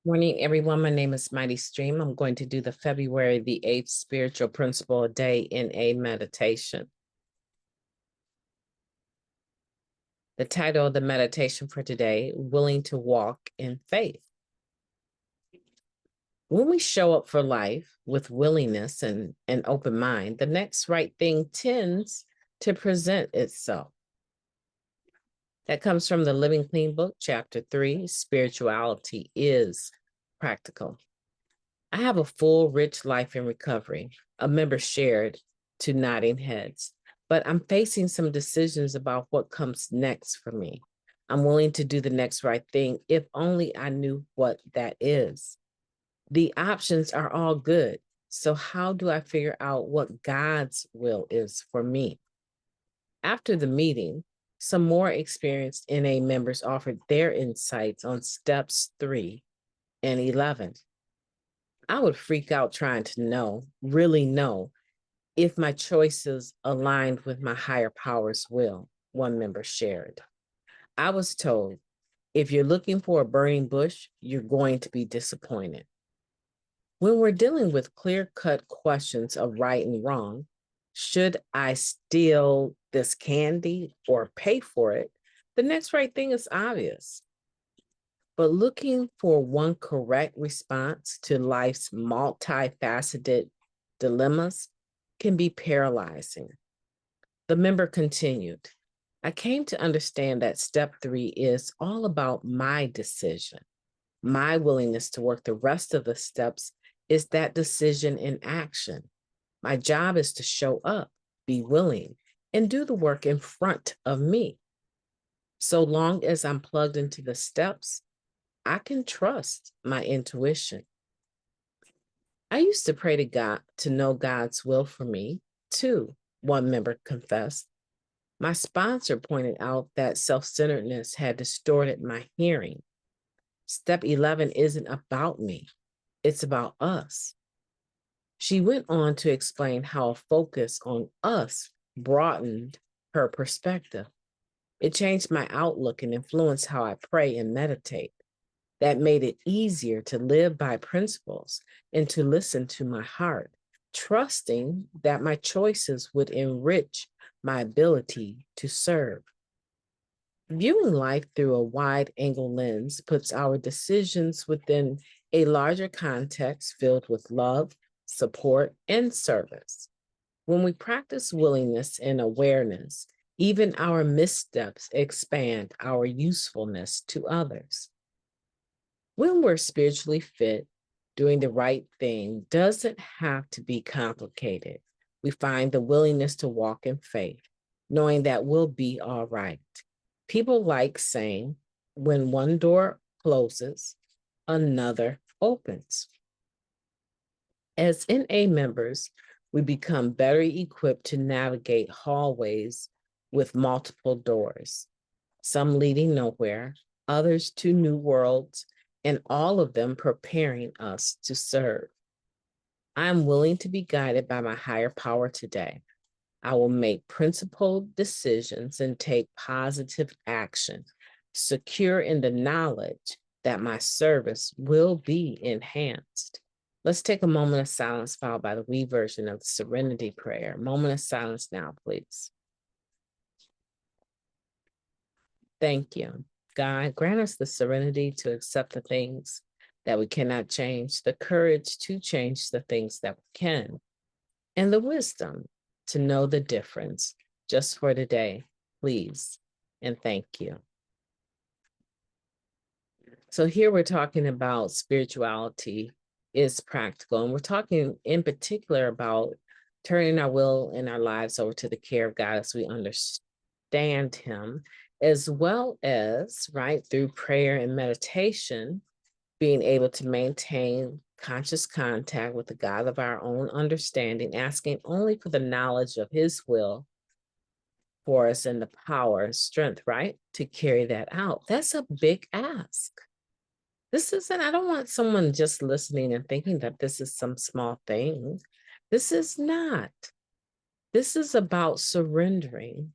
Morning, everyone. My name is MightyStream. I'm going to do the February the 8th spiritual principle a day in a meditation. The title of the meditation for today, Willing to Walk in Faith. When we show up for life with willingness and an open mind, the next right thing tends to present itself. That comes from the Living Clean book, chapter 3, Spirituality is Practical. I have a full, rich life in recovery, a member shared to nodding heads, but I'm facing some decisions about what comes next for me. I'm willing to do the next right thing if only I knew what that is. The options are all good. So how do I figure out what God's will is for me? After the meeting, some more experienced NA members offered their insights on steps 3 and 11. I would freak out trying to really know if my choices aligned with my higher power's will, one member shared. I was told, if you're looking for a burning bush, you're going to be disappointed. When we're dealing with clear-cut questions of right and wrong, should I steal this candy or pay for it? The next right thing is obvious. But looking for one correct response to life's multifaceted dilemmas can be paralyzing. The member continued, I came to understand that step 3 is all about my decision. My willingness to work the rest of the steps is that decision in action. My job is to show up, be willing, and do the work in front of me. So long as I'm plugged into the steps, I can trust my intuition. I used to pray to God to know God's will for me, too, one member confessed. My sponsor pointed out that self-centeredness had distorted my hearing. Step 11 isn't about me, it's about us. She went on to explain how a focus on us broadened her perspective. It changed my outlook and influenced how I pray and meditate. That made it easier to live by principles and to listen to my heart, trusting that my choices would enrich my ability to serve. Viewing life through a wide-angle lens puts our decisions within a larger context filled with love, support, and service. When we practice willingness and awareness, even our missteps expand our usefulness to others. When we're spiritually fit, doing the right thing doesn't have to be complicated. We find the willingness to walk in faith, knowing that we'll be all right. People like saying, when one door closes, another opens. As NA members, we become better equipped to navigate hallways with multiple doors, some leading nowhere, others to new worlds, and all of them preparing us to serve. I'm willing to be guided by my higher power today. I will make principled decisions and take positive action, secure in the knowledge that my service will be enhanced. Let's take a moment of silence followed by the reversion of the Serenity Prayer. Moment of silence now, please. Thank you. God, grant us the serenity to accept the things that we cannot change, the courage to change the things that we can, and the wisdom to know the difference just for today, please, and thank you. So here we're talking about spirituality is practical, and we're talking in particular about turning our will and our lives over to the care of God as we understand him, as well as, right, through prayer and meditation, being able to maintain conscious contact with the God of our own understanding, asking only for the knowledge of his will for us and the power, strength, right, to carry that out. That's a big ask. This isn't, I don't want someone just listening and thinking that this is some small thing. This is not. This is about surrendering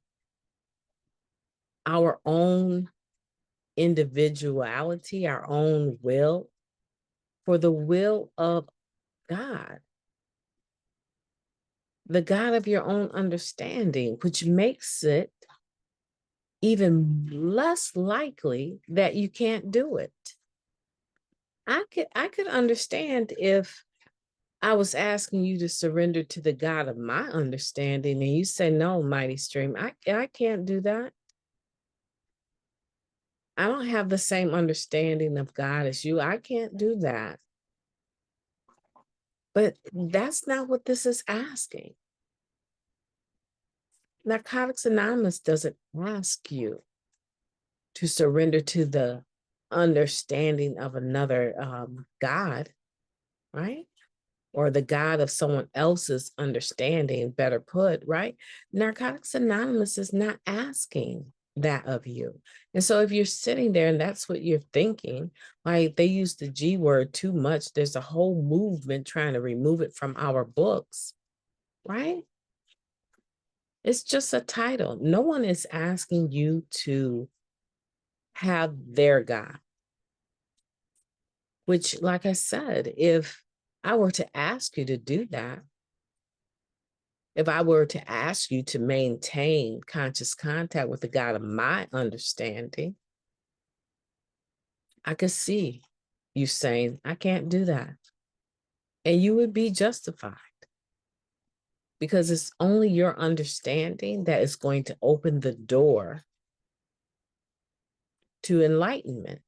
our own individuality, our own will, for the will of God, the God of your own understanding, which makes it even less likely that you can't do it. I could understand if I was asking you to surrender to the God of my understanding and you say, no, Mighty Stream, I can't do that. I don't have the same understanding of God as you. I can't do that. But that's not what this is asking. Narcotics Anonymous doesn't ask you to surrender to the understanding of another God, right? Or the God of someone else's understanding, better put, right? Narcotics Anonymous is not asking that of you. And so if you're sitting there and that's what you're thinking, like they use the G word too much, there's a whole movement trying to remove it from our books, right? It's just a title. No one is asking you to have their God, which, like I said, if I were to ask you to do that, if I were to ask you to maintain conscious contact with the God of my understanding, I could see you saying, I can't do that. And you would be justified because it's only your understanding that is going to open the door to enlightenment,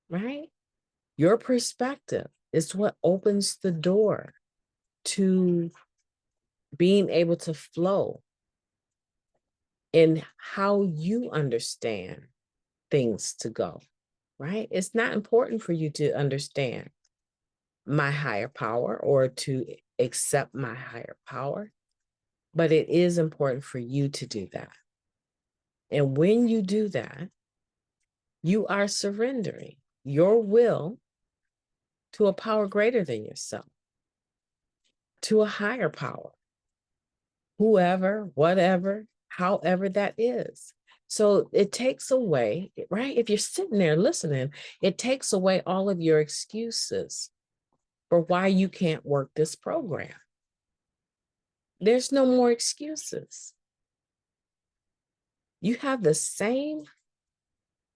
right? Your perspective is what opens the door to being able to flow in how you understand things to go, right? It's not important for you to understand my higher power or to accept my higher power, but it is important for you to do that. And when you do that, you are surrendering your will to a power greater than yourself, to a higher power, whoever, whatever, however that is. So it takes away, right? If you're sitting there listening, it takes away all of your excuses for why you can't work this program. There's no more excuses. You have the same,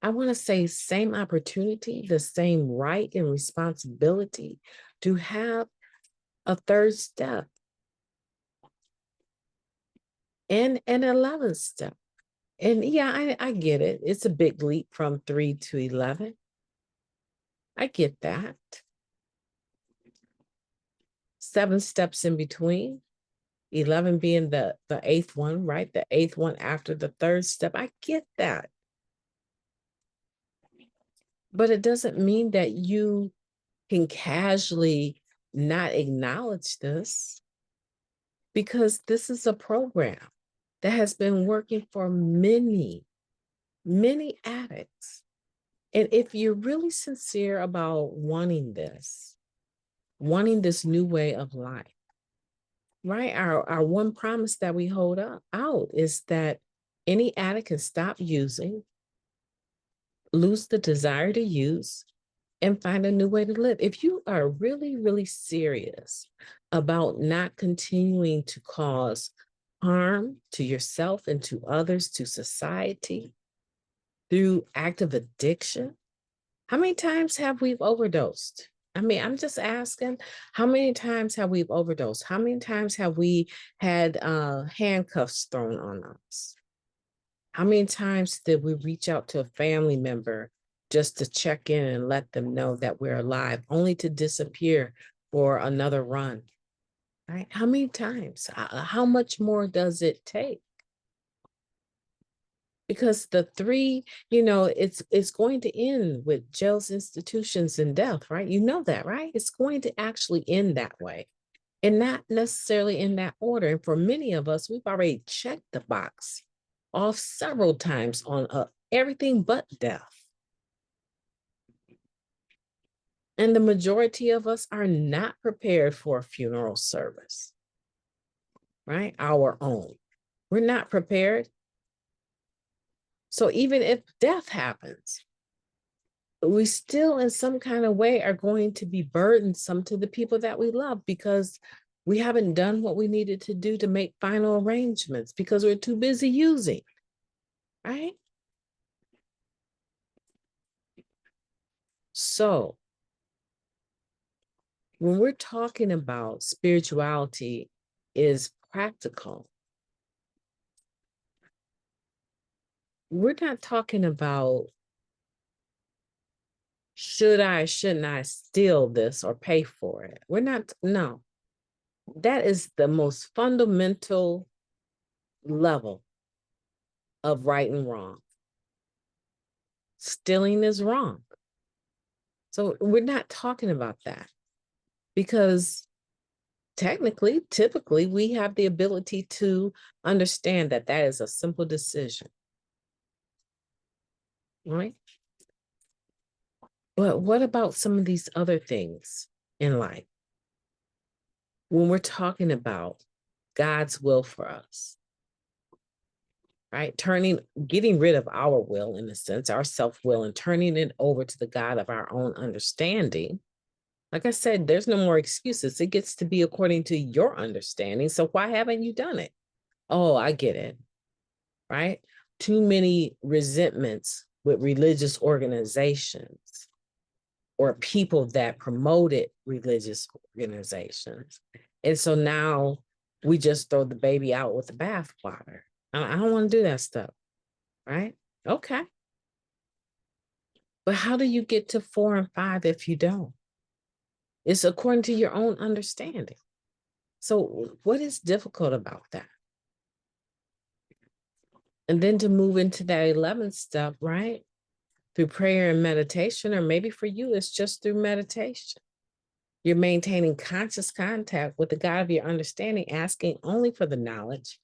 I want to say, same opportunity, the same right and responsibility to have a third step and an 11th step. And yeah, I get it. It's a big leap from 3 to 11. I get that. 7 steps in between, 11 being the 8th one, right? The 8th one after the 3rd step. I get that. But it doesn't mean that you can casually not acknowledge this, because this is a program that has been working for many, many addicts. And if you're really sincere about wanting this new way of life, right? Our one promise that we hold out is that any addict can stop using, lose the desire to use, and find a new way to live. If you are really, really serious about not continuing to cause harm to yourself and to others, to society, through active addiction, how many times have we overdosed? I mean, I'm just asking, how many times have we overdosed? How many times have we had handcuffs thrown on us? How many times did we reach out to a family member just to check in and let them know that we're alive, only to disappear for another run? Right? How many times? How much more does it take? Because the 3, it's going to end with jails, institutions, and death, right? You know that, right? It's going to actually end that way, and not necessarily in that order. And for many of us, we've already checked the box off several times on everything but death. And the majority of us are not prepared for a funeral service, right? Our own. We're not prepared. So even if death happens, we still in some kind of way are going to be burdensome to the people that we love because we haven't done what we needed to do to make final arrangements because we're too busy using, right? So when we're talking about spirituality is practical, we're not talking about shouldn't I steal this or pay for it? We're not, no. That is the most fundamental level of right and wrong. Stealing is wrong. So we're not talking about that because technically, typically, we have the ability to understand that that is a simple decision, right? But what about some of these other things in life? When we're talking about God's will for us, right? Getting rid of our will, in a sense, our self-will, and turning it over to the God of our own understanding. Like I said, there's no more excuses. It gets to be according to your understanding. So why haven't you done it? Oh, I get it, right? Too many resentments with religious organizations or people that promoted religious organizations. And so now we just throw the baby out with the bathwater. I don't want to do that stuff, right? Okay. But how do you get to 4 and 5 if you don't? It's according to your own understanding. So what is difficult about that? And then to move into that 11th step, right? Through prayer and meditation, or maybe for you, it's just through meditation. You're maintaining conscious contact with the God of your understanding, asking only for the knowledge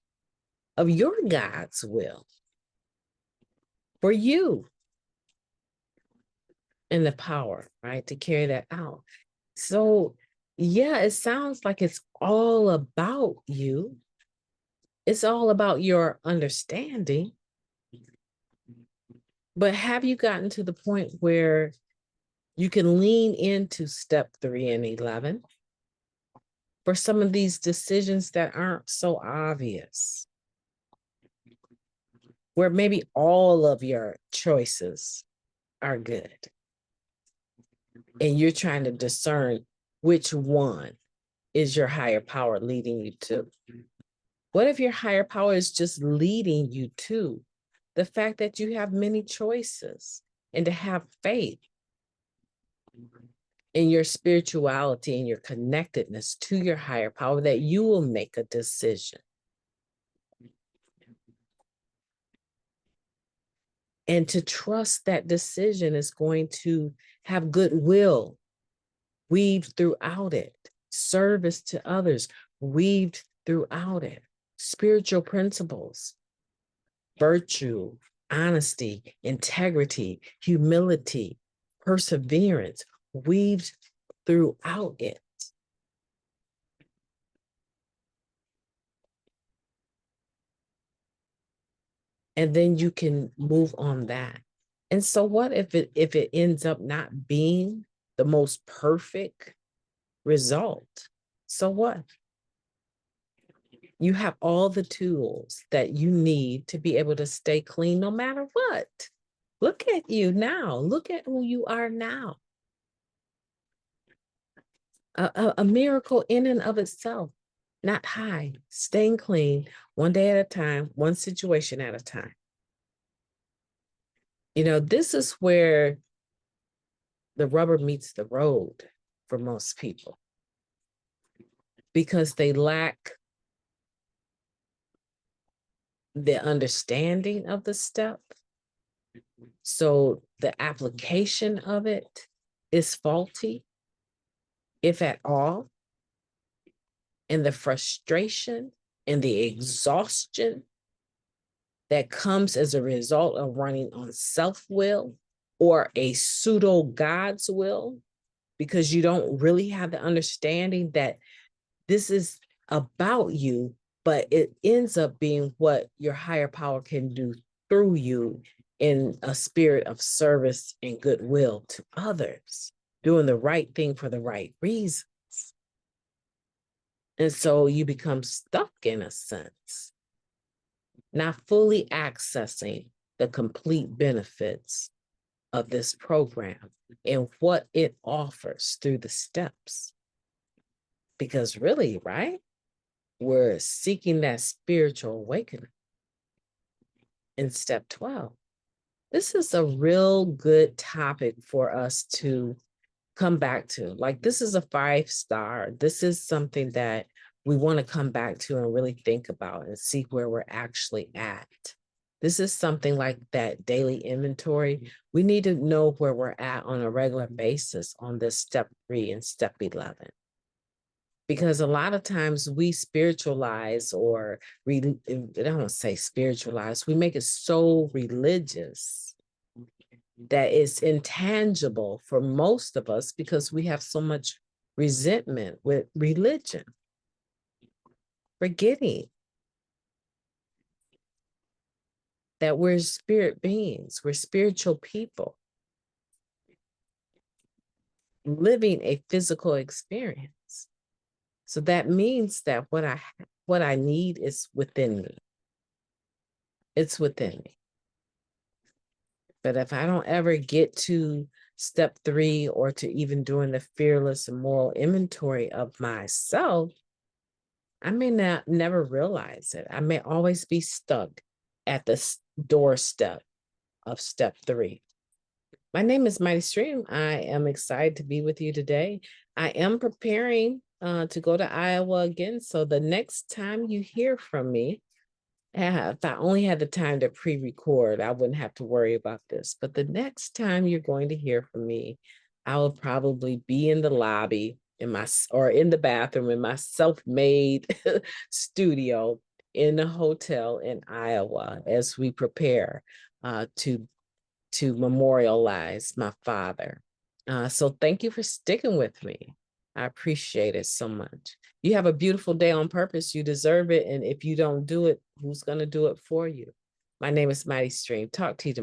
of your God's will for you and the power, right, to carry that out. So, yeah, it sounds like it's all about you. It's all about your understanding. But have you gotten to the point where you can lean into step 3 and 11 for some of these decisions that aren't so obvious, where maybe all of your choices are good and you're trying to discern which one is your higher power leading you to? What if your higher power is just leading you to the fact that you have many choices and to have faith in your spirituality and your connectedness to your higher power, that you will make a decision and to trust that decision is going to have goodwill weaved throughout it, service to others weaved throughout it, spiritual principles, virtue, honesty, integrity, humility, perseverance weaved throughout it. And then you can move on that. And so what if it ends up not being the most perfect result? So what? You have all the tools that you need to be able to stay clean no matter what. Look at you now. Look at who you are now. A miracle in and of itself, not hide, staying clean one day at a time, one situation at a time. You know, this is where the rubber meets the road for most people because they lack the understanding of the step. So the application of it is faulty, if at all. And the frustration and the exhaustion that comes as a result of running on self-will or a pseudo God's will, because you don't really have the understanding that this is about you, but it ends up being what your higher power can do through you in a spirit of service and goodwill to others, doing the right thing for the right reasons. And so you become stuck in a sense, not fully accessing the complete benefits of this program and what it offers through the steps. Because really, right, we're seeking that spiritual awakening in step 12. This is a real good topic for us to come back to. Like, this is a 5-star. This is something that we want to come back to and really think about and see where we're actually at. This is something like that daily inventory. We need to know where we're at on a regular basis on this step 3 and step 11. Because a lot of times we spiritualize, or I don't want to say spiritualize, we make it so religious that it's intangible for most of us because we have so much resentment with religion, forgetting that we're spirit beings, we're spiritual people living a physical experience. So that means that what I need is within me. It's within me. But if I don't ever get to step 3 or to even doing the fearless and moral inventory of myself, I may never realize it. I may always be stuck at the doorstep of step 3. My name is MightyStream. I am excited to be with you today. I am preparing to go to Iowa again. So the next time you hear from me, if I only had the time to pre-record, I wouldn't have to worry about this. But the next time you're going to hear from me, I will probably be in the lobby or in the bathroom in my self-made studio in a hotel in Iowa as we prepare to memorialize my father. So thank you for sticking with me. I appreciate it so much. You have a beautiful day on purpose. You deserve it. And if you don't do it, who's going to do it for you? My name is MightyStream. Talk to you tomorrow.